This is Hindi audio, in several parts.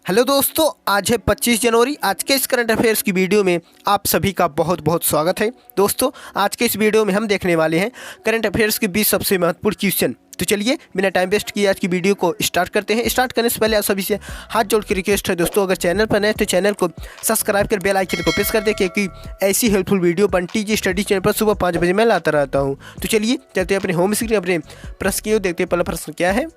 हेलो दोस्तों, आज है 25 जनवरी। आज के इस करंट अफेयर्स की वीडियो में आप सभी का बहुत बहुत स्वागत है। दोस्तों, आज के इस वीडियो में हम देखने वाले हैं करंट अफेयर्स के 20 सबसे महत्वपूर्ण क्वेश्चन। तो चलिए बिना टाइम वेस्ट किए आज की वीडियो को स्टार्ट करते हैं। स्टार्ट करने से पहले आप सभी से हाथ जोड़ के रिक्वेस्ट है दोस्तों, अगर चैनल पर नए तो चैनल को सब्सक्राइब कर बेल आइकन को प्रेस कर दें, क्योंकि ऐसी helpful video TG study channel पर सुबह 5 बजे मैं लाता रहता हूँ। तो चलिए चलते हैं अपने होम स्क्रीन, अपने प्रश्न की ओर देखते हैं। पहला प्रश्न क्या है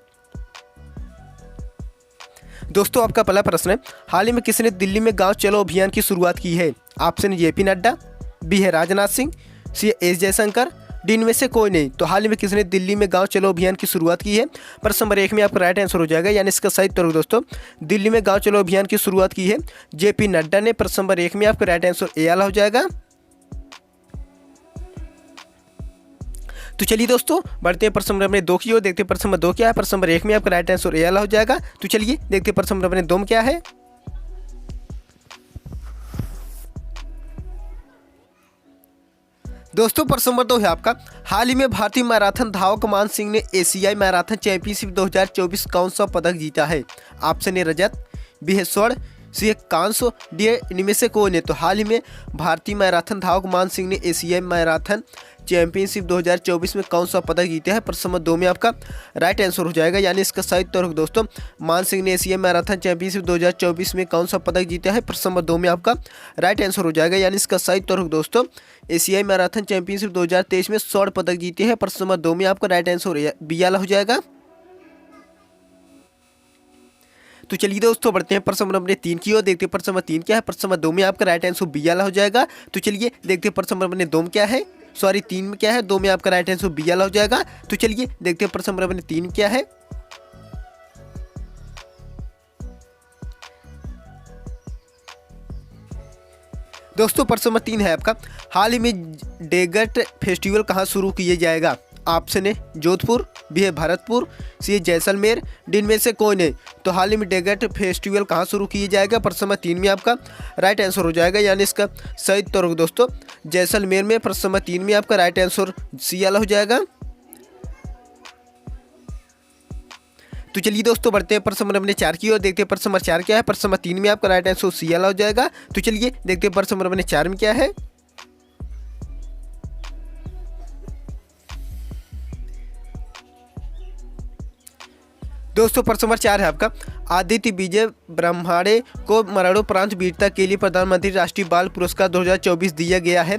दोस्तों? आपका पहला प्रश्न है, हाल ही में किसने दिल्ली में गांव चलो अभियान की शुरुआत की है? ऑप्शन जेपी नड्डा, बी है राजनाथ सिंह, सी है एस जयशंकर, डी इनमें से कोई नहीं। तो हाल ही में किसने दिल्ली में गांव चलो अभियान की शुरुआत की है? प्रश्न नंबर 1 में आपका राइट आंसर हो जाएगा, यानी इसका सही उत्तर दोस्तों दिल्ली में गाँव चलो अभियान की शुरुआत की है जेपी नड्डा ने। प्रश्न नंबर 1 में आपका राइट आंसर ए वाला हो जाएगा। तो चलिए दोस्तों बढ़ते हैं प्रश्न नंबर 2 की ओर, देखते हैं प्रश्न नंबर 2 क्या है। प्रश्न नंबर 1 में आपका राइट आंसर ए वाला हो जाएगा। तो चलिए देखते हैं प्रश्न नंबर 2 में क्या है। दोस्तों प्रश्न नंबर 2 है आपका, हाल ही में भारतीय मैराथन धावक मान सिंह ने एशियाई मैराथन चैंपियनशिप 2024 कौन सा पदक जीता है? ऑप्शन ए रजत, बी है स्वर्ण, सी है कांस्य, डी है इनमें से कोई नहीं। तो हाल ही में भारतीय मैराथन धावक मान सिंह ने एशियाई मैराथन चैंपियनशिप 2024 में कौन सा पदक जीता है? प्रश्न नंबर 2 में आपका राइट आंसर हो जाएगा, यानी इसका सही उत्तर हो दोस्तों मान सिंह ने एशियाई मैराथन चैंपियनशिप 2024 में कौन सा पदक जीता है? प्रश्न नंबर 2 में आपका राइट आंसर हो जाएगा, यानी इसका सही उत्तर हो दोस्तों एशियाई मैराथन चैंपियनशिप 2023 में स्वर्ण पदक जीते हैं। प्रश्न नंबर 2 में आपका राइट आंसर बी वाला हो जाएगा। तो चलिए दोस्तों बढ़ते हैं प्रश्न नंबर 3 की ओर, देखते हैं प्रश्न नंबर 3 क्या है। प्रश्न नंबर 2 में आपका राइट आंसर बी वाला हो जाएगा। तो चलिए देखते हैं प्रश्न नंबर 2 में क्या है, सॉरी 3 में क्या है, 2 में आपका राइट आंसर बी वाला हो जाएगा। तो चलिए देखते हैं प्रश्न नंबर 3 क्या है। दोस्तों प्रश्न नंबर 3 है आपका, हाल ही में डेजर्ट फेस्टिवल कहाँ शुरू किया जाएगा? ऑप्शन है जोधपुर, बी है भरतपुर, सी है जैसलमेर, डी इनमें से कोई नहीं। तो हाल ही में डेजर्ट फेस्टिवल कहाँ शुरू किया जाएगा? प्रश्न नंबर 3 में आपका राइट आंसर हो जाएगा, यानी इसका सही उत्तर हो दोस्तों जैसलमेर में। प्रश्न नंबर 3 में आपका राइट आंसर सी वाला हो जाएगा। तो चलिए दोस्तों बढ़ते हैं प्रश्न नंबर 4 की ओर, देखते हैं प्रश्न नंबर 4 क्या है। प्रश्न नंबर 3 में आपका राइट आंसर सी वाला हो जाएगा। तो चलिए देखते हैं प्रश्न नंबर 4 में क्या है। दोस्तों प्रश्न नंबर 4 है आपका, आदित्य विजय ब्रह्माड़े को मरणोपरांत वीरता के लिए प्रधानमंत्री राष्ट्रीय बाल पुरस्कार 2024 दिया गया है।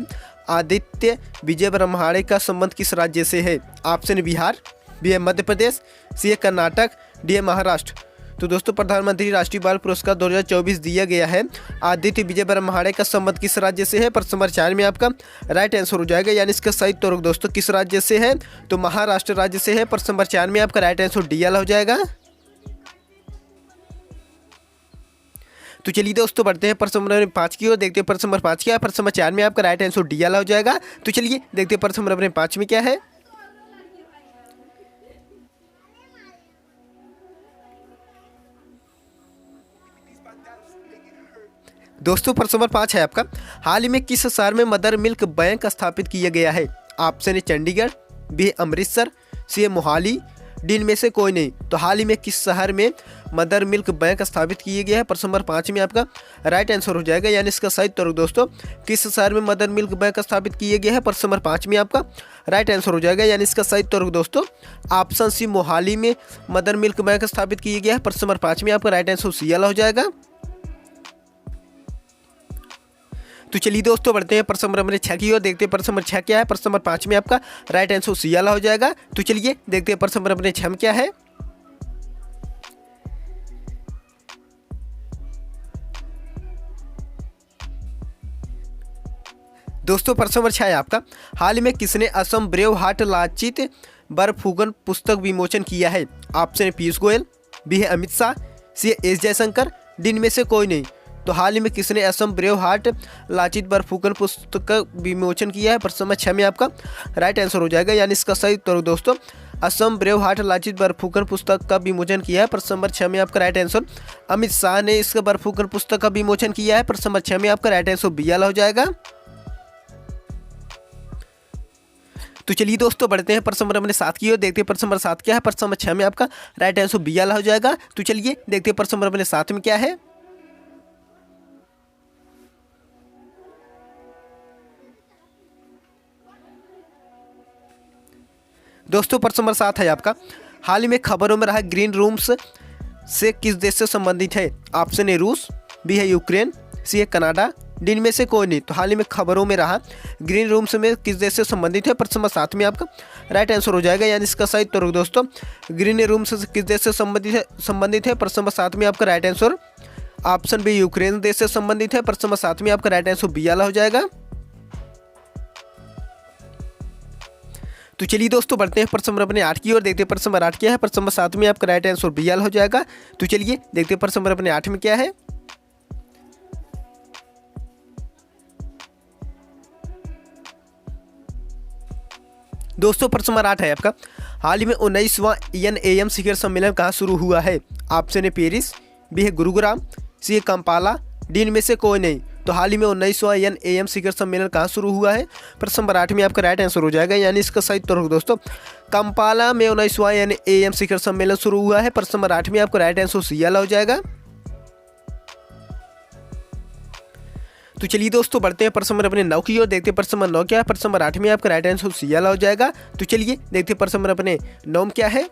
आदित्य विजय ब्रह्माड़े का संबंध किस राज्य से है? ऑप्शन बिहार, बी है मध्य प्रदेश, सी है कर्नाटक, डी है महाराष्ट्र। तो दोस्तों प्रधानमंत्री राष्ट्रीय बाल पुरस्कार 2024 दिया गया है आदित्य विजय ब्रह्माड़े का संबंध किस राज्य से है? प्रश्न नंबर 4 में आपका राइट आंसर हो जाएगा, यानी इसका सही उत्तर दोस्तों किस राज्य से है? तो महाराष्ट्र राज्य से है। प्रश्न नंबर 4 में आपका राइट आंसर डी वाला हो जाएगा। तो चलिए दोस्तों बढ़ते हैं प्रश्न नंबर 5 की ओर, देखते हैं प्रश्न नंबर 5 क्या है। प्रश्न नंबर 4 में आपका राइट आंसर डी वाला हो जाएगा। तो चलिए देखते हैं प्रश्न नंबर 5 में क्या है। दोस्तों प्रश्न नंबर 5 है आपका, हाल ही में किस शहर में मदर मिल्क बैंक स्थापित किया गया है? ऑप्शन है चंडीगढ़, बी है अमृतसर, सी है मोहाली, डी इनमें से कोई नहीं। तो हाल ही में किस शहर में मदर मिल्क बैंक स्थापित किया गया है? प्रश्न नंबर 5 में आपका राइट आंसर हो जाएगा, यानी इसका सही उत्तर दोस्तों किस शहर में मदर मिल्क बैंक स्थापित किया गया है? प्रश्न नंबर 5 में आपका राइट आंसर हो जाएगा, यानी इसका सही उत्तर दोस्तों ऑप्शन सी मोहाली में मदर मिल्क बैंक स्थापित किया गया है। प्रश्न नंबर 5 में आपका राइट आंसर सी वाला हो जाएगा। तो चलिए दोस्तों बढ़ते हैं प्रश्न नंबर 6 की ओर, देखते हैं प्रश्न नंबर 6 क्या है। प्रश्न नंबर 5 में आपका राइट आंसर सी वाला हो जाएगा। तो चलिए देखते हैं प्रश्न नंबर 6 में क्या है। दोस्तों प्रश्न नंबर 6 है आपका, हाल ही में किसने असम ब्रेव हार्ट लाचित बरफुकन पुस्तक विमोचन किया है? ऑप्शन है पीयूष गोयल, बी है अमित शाह, सी है एस जयशंकर, डी इनमें से कोई नहीं। तो हाल ही में किसने असम ब्रेव हार्ट लाचित बरफुकन पुस्तक का विमोचन किया है? प्रश्न नंबर 6 में आपका राइट आंसर हो जाएगा, यानी इसका सही उत्तर दोस्तों असम ब्रेव हार्ट लाचित बरफुकन पुस्तक का विमोचन किया है। प्रश्न नंबर 6 में आपका राइट आंसर अमित शाह ने इसका बरफुकन पुस्तक का विमोचन किया है। प्रश्न नंबर 6 में आपका राइट आंसर बी वाला हो जाएगा। तो चलिए दोस्तों बढ़ते हैं प्रश्न नंबर अपने 7 की ओर। देखते हैं प्रश्न नंबर 7 क्या है। प्रश्न नंबर 6 में आपका राइट आंसर बी वाला हो जाएगा। तो चलिए देखते हैं प्रश्न नंबर अपने 7 में क्या है। दोस्तों प्रश्न नंबर 7 है आपका, हाल ही में खबरों में रहा ग्रीन रूम्स से किस देश से संबंधित है। ऑप्शन ए रूस, बी है यूक्रेन, सी है कनाडा, डी में से कोई नहीं। तो हाल ही में खबरों में रहा ग्रीन रूम्स में किस देश से संबंधित है। प्रश्न नंबर 7 में आपका राइट आंसर हो जाएगा, यानी इसका सही उत्तर दोस्तों ग्रीन रूम्स से किस देश से संबंधित है। प्रश्न नंबर 7 में आपका right answer option B Ukraine देश से संबंधित है। प्रश्न नंबर 7 में आपका राइट आंसर बी वाला हो जाएगा। तो चलिए दोस्तों बढ़ते हैं प्रश्न नंबर अपने 8 की ओर। देखते हैं प्रश्न नंबर 8 क्या है। प्रश्न नंबर 7 में आपका राइट आंसर बी वाला हो जाएगा। तो चलिए देखते हैं प्रश्न नंबर अपने 8 में क्या है। दोस्तों प्रश्न नंबर 8 है आपका, हाल ही में 19वां ENAM शिखर सम्मेलन कहाँ शुरू हुआ है। ऑप्शन ए पेरिस, बी है गुरुग्राम, सी है कंपाला, डी में से कोई नहीं। तो हाल ही में 19वां ENAM शिखर सम्मेलन कहाँ शुरू हुआ है। प्रश्न नंबर 8 में आपका राइट आंसर हो जाएगा, यानी इसका सही उत्तर दोस्तों कंपाला में 19वां ENAM शिखर सम्मेलन शुरू हुआ है। प्रश्न नंबर 8 में आपका राइट आंसर सी वाला हो जाएगा। तो चलिए दोस्तों बढ़ते हैं प्रश्न नंबर अपने 9 की ओर। देखते हैं प्रश्न नंबर 9 क्या है। प्रश्न नंबर 8 में आपका राइट आंसर सी वाला हो जाएगा। तो चलिए देखते हैं प्रश्न नंबर अपने 9 में क्या है।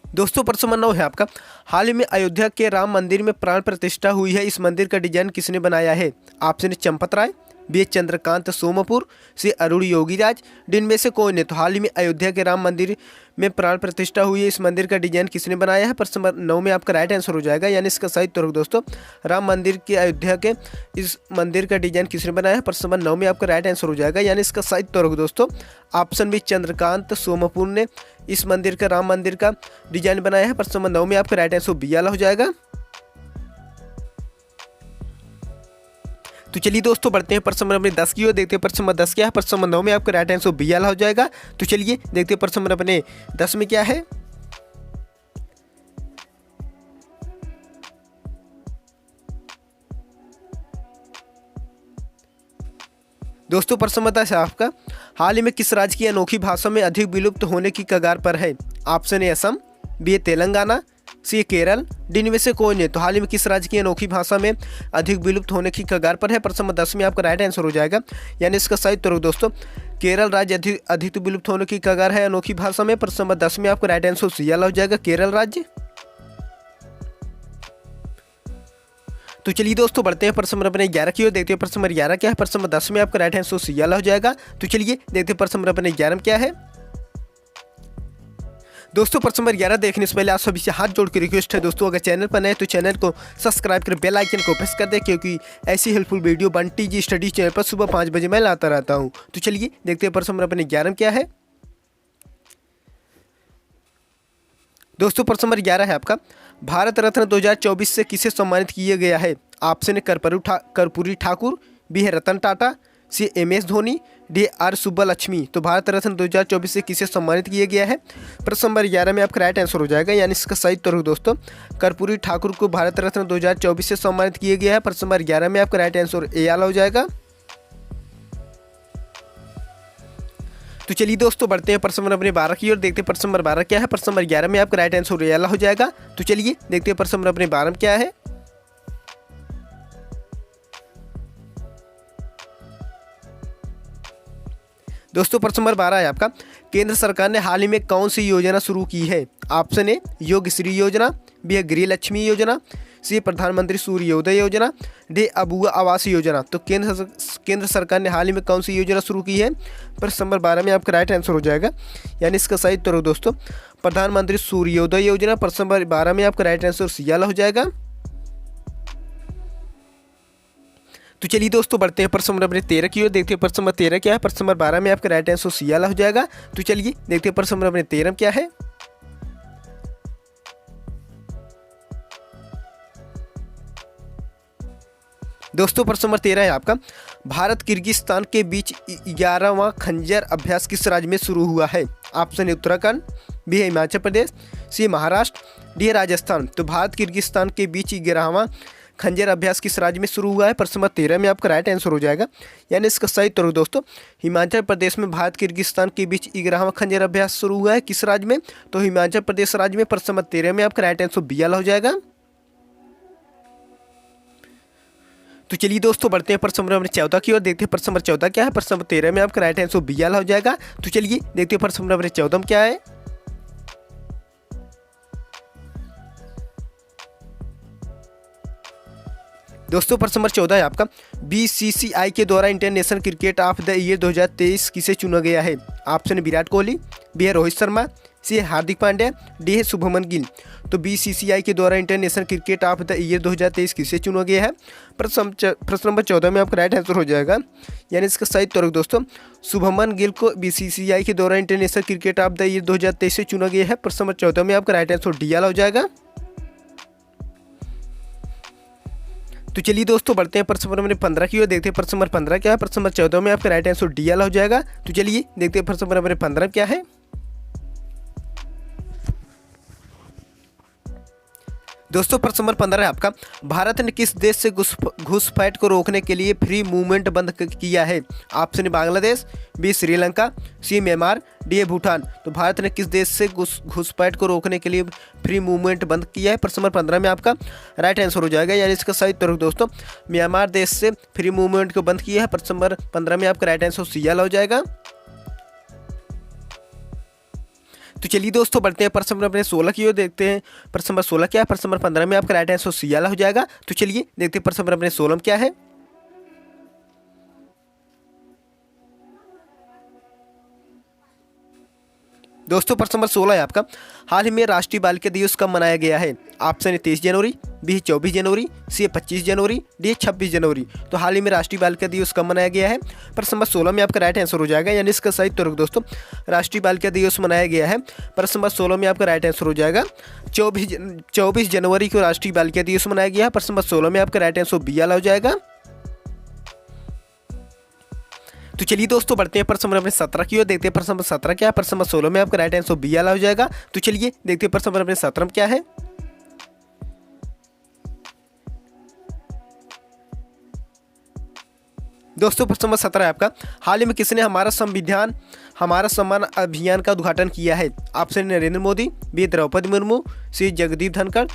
दोस्तों प्रश्न नंबर 9 है आपका, हाल ही में अयोध्या के राम मंदिर में प्राण प्रतिष्ठा हुई है। इस मंदिर का डिजाइन किसने बनाया है। Option A Champat Rai, B Chandrakant Sompur, C Arun Yogiraj, D में से कोई नहीं। तो हाल ही में अयोध्या के राम मंदिर में प्राण प्रतिष्ठा हुई है। इस मंदिर का डिजाइन किसने बनाया है। प्रश्न नंबर 9 में आपका राइट आंसर हो जाएगा, यानी इसका सही उत्तर दोस्तों राम मंदिर के अयोध्या के इस मंदिर का डिजाइन किसने बनाया है। प्रश्न नंबर 9 में आपका राइट आंसर हो जाएगा, यानी इसका सही उत्तर दोस्तों ऑप्शन बी चंद्रकांत सोमपुर ने इस मंदिर का राम मंदिर का डिजाइन बनाया है। प्रश्न नंबर 9 में आपका राइट आंसर बी वाला हो जाएगा। तो चलिए दोस्तों बढ़ते हैं प्रश्न नंबर अपने 10 की ओर। देखते हैं प्रश्न नंबर 10 क्या है। प्रश्न नंबर 9 में आपका राइट आंसर बी वाला हो जाएगा। तो चलिए देखते हैं प्रश्न नंबर अपने 10 में क्या है। दोस्तों प्रश्न नंबर 10 है आपका, हाल ही में किस राज्य की अनोखी भाषा में अधिक विलुप्त होने की कगार पर है। Option A Assam, B Telangana, C Kerala, D में से कोई नहीं। तो हाल ही में किस राज्य की अनोखी भाषा में अधिक विलुप्त होने की कगार पर है। प्रश्न नंबर 10 में आपका राइट आंसर हो जाएगा, यानी इसका सही उत्तर दोस्तों केरल राज्य अधिक विलुप्त होने की कगार है अनोखी भाषा में। प्रश्न नंबर 10 में आपका राइट आंसर सी वाला हो जाएगा, केरल राज्य। तो चलिए दोस्तों बढ़ते हैं प्रश्न नंबर अपने 11 की ओर। देखते हैं प्रश्न नंबर 11 क्या है। प्रश्न नंबर 10 में आपका राइट आंसर सी वाला हो जाएगा। तो चलिए देखते हैं प्रश्न नंबर अपने 11 में क्या है। दोस्तों प्रश्न नंबर 11 देखने से पहले आप सभी से हाथ जोड़ के रिक्वेस्ट है दोस्तों, अगर चैनल पर नए तो चैनल को सब्सक्राइब कर बेल आइकन को प्रेस कर दे, क्योंकि ऐसी हेल्पफुल वीडियो बंटी जी स्टडी चैनल पर सुबह 5 बजे मैं लाता रहता हूं। तो चलिए देखते हैं प्रश्न नंबर अपने 11 में क्या है। दोस्तों प्रश्न नंबर 11 है आपका, भारत रत्न 2024 से किसे सम्मानित किया गया है। Option A Karpoori Thakur, B है Ratan Tata, C MS Dhoni, D R Subbulakshmi. तो भारत रत्न 2024 से किसे सम्मानित किया गया है। प्रश्न नंबर 11 में आपका राइट आंसर हो जाएगा, यानी इसका सही उत्तर दोस्तों कर्पूरी ठाकुर को भारत रत्न 2024 से सम्मानित किया गया है। प्रश्न नंबर 11 में आपका राइट आंसर ए वाला हो जाएगा। तो चलिए दोस्तों बढ़ते हैं प्रश्न नंबर अपने 12 की ओर। देखते हैं प्रश्न नंबर 12 क्या है। प्रश्न नंबर 11 में आपका राइट आंसर ए वाला हो जाएगा। तो चलिए देखते हैं प्रश्न नंबर अपने 12 में क्या है। दोस्तों प्रश्न नंबर 12 है आपका, केंद्र सरकार ने हाल ही में कौन सी योजना शुरू की है। ऑप्शन ए योगश्री योजना, बी है गृह लक्ष्मी योजना, सी प्रधानमंत्री सूर्योदय योजना, डी अबुआ आवास योजना। तो केंद्र सरकार ने हाल ही में कौन सी योजना शुरू की है। प्रश्न नंबर 12 में आपका राइट आंसर हो जाएगा, यानी इसका सही उत्तर दोस्तों प्रधानमंत्री सूर्योदय योजना। प्रश्न नंबर 12 में आपका राइट आंसर सी वाला हो जाएगा। तो चलिए दोस्तों बढ़ते हैं प्रश्न नंबर अपने 13 की ओर। देखते हैं प्रश्न नंबर 13 क्या है। प्रश्न नंबर 12 में आपका राइट आंसर सी वाला हो जाएगा। तो चलिए देखते हैं प्रश्न नंबर अपने 13 क्या है। दोस्तों प्रश्न नंबर 13 है आपका, भारत किर्गिस्तान के बीच 11वां खंजर अभ्यास किस राज्य में शुरू हुआ है। ऑप्शन ए उत्तराखंड, बी है हिमाचल प्रदेश, सी महाराष्ट्र, डी है राजस्थान। तो भारत किर्गिस्तान के बीच 11वां खंजर अभ्यास किस राज्य में शुरू हुआ है? प्रश्न नंबर 13 में आपका राइट आंसर हो जाएगा, यानी इसका सही उत्तर दोस्तों हिमाचल प्रदेश में भारत किर्गिस्तान के बीच 11वां खंजर अभ्यास शुरू हुआ है। किस राज्य में? तो हिमाचल प्रदेश राज्य में। प्रश्न नंबर 13 में आपका राइट आंसर बी वाला हो जाएगा। तो चलिए दोस्तों बढ़ते हैं प्रश्न नंबर 14 की ओर, देखते हैं प्रश्न नंबर 14 क्या है। प्रश्न नंबर 13 में आपका राइट आंसर बी वाला हो जाएगा। तो चलिए देखते हैं प्रश्न नंबर 14 में क्या है। दोस्तों प्रश्न नंबर 14 है आपका, बीसीसीआई के द्वारा international cricket of the year 2023 किसे चुना गया है? ऑप्शन है विराट कोहली, बी है रोहित शर्मा, सी है हार्दिक पांड्या, डी है शुभमन गिल। तो बीसीसीआई के द्वारा international cricket of the year 2023 किसे चुना गया है? प्रश्न नंबर 14 में आपका राइट आंसर हो जाएगा, यानी इसका सही उत्तर दोस्तों शुभमन गिल को बीसीसीआई के द्वारा international cricket of the year 2023 से चुना गया है। प्रश्न नंबर 14 में आपका राइट आंसर डी वाला हो जाएगा। तो चलिए दोस्तों बढ़ते हैं प्रश्न नंबर 15 की ओर, देखते हैं प्रश्न नंबर 15 क्या है। प्रश्न नंबर 14 में आपका राइट आंसर डी वाला हो जाएगा। तो चलिए देखते हैं प्रश्न नंबर 15 क्या है। दोस्तों प्रश्न नंबर 15 है आपका, भारत ने किस देश से घुसपैठ को रोकने के लिए फ्री मूवमेंट बंद किया है? ऑप्शन है बांग्लादेश, बी श्रीलंका, सी म्यांमार, डी है भूटान। तो भारत ने किस देश से घुसपैठ को रोकने के लिए फ्री मूवमेंट बंद किया है? प्रश्न नंबर 15 में आपका राइट आंसर हो जाएगा, यानी इसका सही उत्तर दोस्तों म्यांमार देश से फ्री मूवमेंट को बंद किया है। प्रश्न नंबर 15 में आपका राइट आंसर सी वाला हो जाएगा। तो चलिए दोस्तों बढ़ते हैं प्रश्न नंबर 16 की ओर, देखते हैं प्रश्न नंबर 16 क्या है। प्रश्न नंबर 15 में आपका राइट आंसर सी वाला हो जाएगा। तो चलिए देखते हैं प्रश्न नंबर 16 में क्या है। दोस्तों प्रश्न नंबर 16 है आपका, हाल ही में राष्ट्रीय बालिका दिवस कब मनाया गया है? ऑप्शन है 23 जनवरी, बी है 24 जनवरी, सी है 25 जनवरी, डी है 26 जनवरी। तो हाल ही में राष्ट्रीय बालिका दिवस कब मनाया गया है? प्रश्न नंबर 16 में आपका राइट आंसर हो जाएगा, यानी इसका सही उत्तर दोस्तों राष्ट्रीय बालिका दिवस मनाया गया है। प्रश्न नंबर 16 में आपका राइट आंसर हो जाएगा 24 जनवरी को राष्ट्रीय बालिका दिवस मनाया गया है। प्रश्न नंबर 16 में आपका राइट आंसर बी वाला हो जाएगा। तो चलिए दोस्तों बढ़ते हैं प्रश्न नंबर 17 की ओर, देखते हैं प्रश्न नंबर 17 क्या है। प्रश्न नंबर 16 में आपका राइट आंसर बी वाला हो जाएगा। तो चलिए देखते हैं प्रश्न नंबर 17 में क्या है। दोस्तों प्रश्न नंबर 17 है आपका, हाल ही में किसने हमारा संविधान हमारा सम्मान अभियान का उद्घाटन किया है? ऑप्शन नरेंद्र मोदी, बी द्रौपदी मुर्मू, सी जगदीप धनखड़,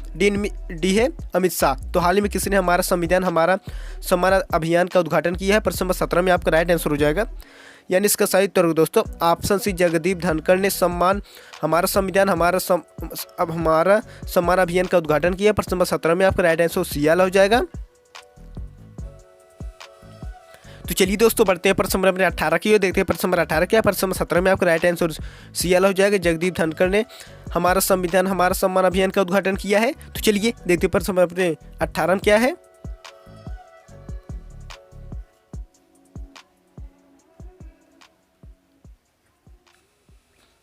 डी है अमित शाह। तो हाल ही में किसने हमारा संविधान हमारा सम्मान अभियान का उद्घाटन किया है? प्रश्न नंबर 17 में आपका राइट आंसर हो जाएगा, यानी इसका सही उत्तर दोस्तों ऑप्शन सी जगदीप धनखड़ ने हमारा संविधान हमारा सम्मान अभियान का उद्घाटन किया। प्रश्न नंबर 17 में आपका राइट आंसर सी वाला हो जाएगा। तो चलिए दोस्तों बढ़ते हैं प्रश्न नंबर 18 की ओर, देखते हैं प्रश्न नंबर 18 क्या है। प्रश्न नंबर 17 में आपका राइट आंसर सी वाला हो जाएगा, जगदीप धनखड़ ने हमारा संविधान हमारा सम्मान अभियान का उद्घाटन किया है। तो चलिए देखते हैं प्रश्न नंबर 18 में क्या है।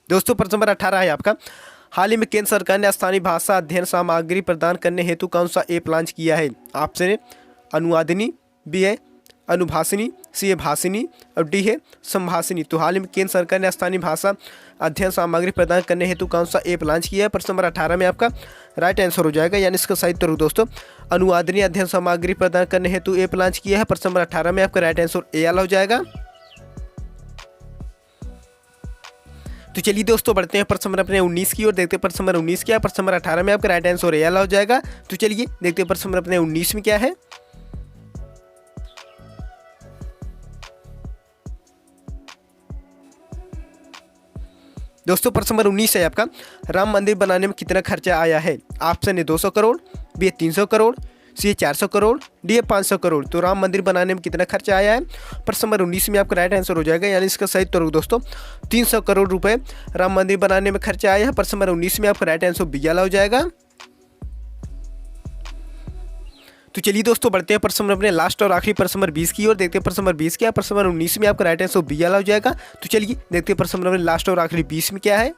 दोस्तों प्रश्न नंबर 18 है आपका, हाल ही में केंद्र सरकार ने स्थानीय भाषा अध्ययन सामग्री प्रदान करने हेतु कौन सा ऐप लॉन्च किया है? ऑप्शन है अनुवादिनी, बी है अनुभाषिनी, सी है भाषिनी और डी है संभाषिनी। तो हाल ही में केंद्र सरकार ने स्थानीय भाषा अध्ययन सामग्री प्रदान करने हेतु कौन सा ऐप लॉन्च किया है? प्रश्न नंबर 18 में आपका राइट आंसर हो जाएगा, यानी इसका सही उत्तर दोस्तों अनुवादिनी अध्ययन सामग्री प्रदान करने हेतु ऐप लॉन्च किया है। प्रश्न नंबर 18 में आपका राइट आंसर ए वाला हो जाएगा। तो चलिए दोस्तों बढ़ते हैं प्रश्न नंबर 19 की ओर, देखते हैं प्रश्न नंबर 19 क्या है। प्रश्न नंबर 18 में आपका राइट आंसर ए वाला हो जाएगा। तो चलिए देखते हैं प्रश्न नंबर 19 में क्या है। दोस्तों प्रश्न नंबर 19 है आपका, राम मंदिर बनाने में कितना खर्चा आया है? ऑप्शन है 200 करोड़, बी 300 करोड़, सी 400 करोड़, डी 500 करोड़। तो राम मंदिर बनाने में कितना खर्चा आया है? प्रश्न नंबर 19 में आपका राइट आंसर हो जाएगा, यानी इसका सही उत्तर दोस्तों 300 करोड़ रुपए राम मंदिर बनाने में खर्चा आया है। प्रश्न नंबर 19 में आपका राइट आंसर बी वाला हो जाएगा। तो चलिए दोस्तों बढ़ते हैं प्रश्न नंबर लास्ट और आखिरी प्रश्न नंबर 20 की ओर, देखते हैं प्रश्न नंबर 20 क्या है। प्रश्न नंबर 19 में आपका राइट आंसर बी वाला हो जाएगा। तो चलिए देखते हैं प्रश्न नंबर लास्ट और आखिरी 20 में क्या है।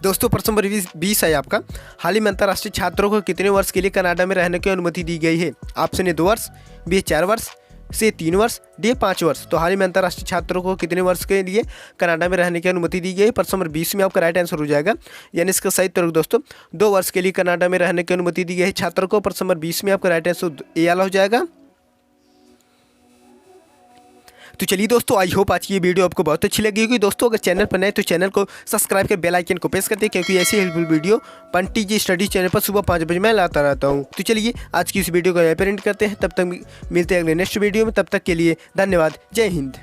दोस्तों प्रश्न नंबर 20 है आपका, हाल ही में अंतर्राष्ट्रीय छात्रों को कितने वर्ष के लिए कनाडा में रहने की अनुमति दी गई है? ऑप्शन है 2 वर्ष, बी 4 वर्ष, से 3 वर्ष, डी 5 वर्ष। तो हाल ही में अंतर्राष्ट्रीय छात्रों को कितने वर्ष के लिए कनाडा में रहने की अनुमति दी गई है? प्रश्न नंबर 20 में आपका राइट आंसर हो जाएगा, यानी इसका सही उत्तर दोस्तों 2 वर्ष के लिए कनाडा में रहने की अनुमति दी गई है छात्रों को। प्रश्न नंबर 20 में आपका राइट आंसर ए वाला हो जाएगा। तो चलिए दोस्तों, आई होप आज की ये वीडियो आपको बहुत अच्छी लगी होगी। दोस्तों अगर चैनल पर नए तो चैनल को सब्सक्राइब कर बेल आइकन को प्रेस करते हैं, क्योंकि ऐसी हेल्पफुल वीडियो पंटी जी स्टडी चैनल पर सुबह 5 बजे मैं लाता रहता हूँ। तो चलिए आज की इस वीडियो को यहाँ पर एंड करते हैं, तब तक मिलते हैं अगले नेक्स्ट वीडियो में। तब तक के लिए धन्यवाद, जय हिंद।